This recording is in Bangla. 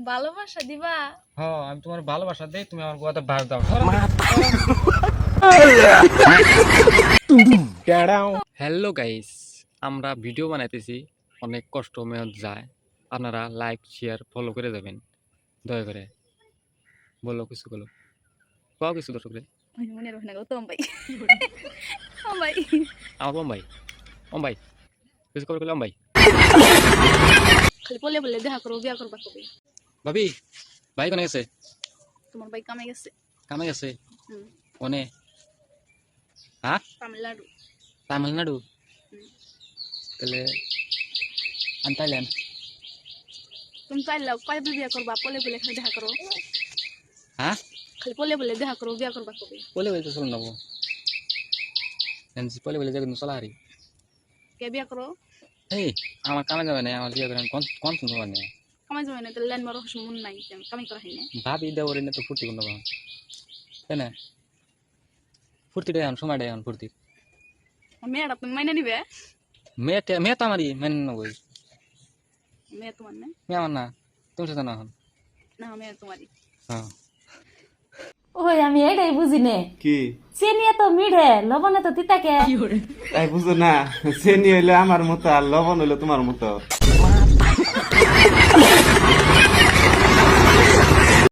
ভালোবাসা দিবা? হ্যাঁ আমি তোমার ভালোবাসা দেই, তুমি আমার গোয়াতে ভাড় দাও। হ্যালো গাইস, আমরা ভিডিও বানাইতেছি, অনেক কষ্ট মেহনত যায়। আপনারা লাইক শেয়ার ফলো করে যাবেন দয়া করে। বলো কিছু বলো, কাও কিছু দর্শকরে। মনে রাখো না গো তো ভাই। ও ভাই আমার বোম্বাই বোম্বাই কিছু করে করলাম ভাই। খালি বলে বলে দেখা করো, বিয়া করবা কবে? ভাবি ভাই কোনে গেছে? তোমার ভাই কামে গেছে। কামে গেছে? হুম, কোনে? হ্যাঁ তামিলনাড়ু। তামিলনাড়ু? হুম। তাহলে আমি তাইলেন। তুমি চাইলেও কবে বিয়া করবা? বলে বলে খালি দেখা করো, হ্যাঁ খালি বলে বলে দেখা করো, বিয়া করবা কবে? বলে বলে তো চলুন নেবো, বলে বলে যাবেন চলা হারি। কে বিয়া করো? এই আমার কামে যাবে না, আমার বিয়ে করেন কোন কোন শুনতে পারেন? কামে যাবে না তাহলে ল্যান্ড মারো মন নাই, কামে করা হয় না। ভাবি দেওয়ার না তো ফুর্তি করতে পারেন তাই না? ফুর্তিটা এখন সময়টা এখন ফুর্তি। মেয়েটা তুমি মাইনে নিবে? মেয়ে মেয়ে তো আমারই মেনে নেবই। মেয়ে তোমার না? মেয়ে আমার না, তুমি সাথে না এখন। না মেয়ে তোমারই। হ্যাঁ ওই আমি এটাই বুঝি নে কি চিনি তো মিঠে লবণে তো তিতাকে তাই বুঝো না, চেনি হইলে আমার মতো আর লবণ হইলে তোমার মতো।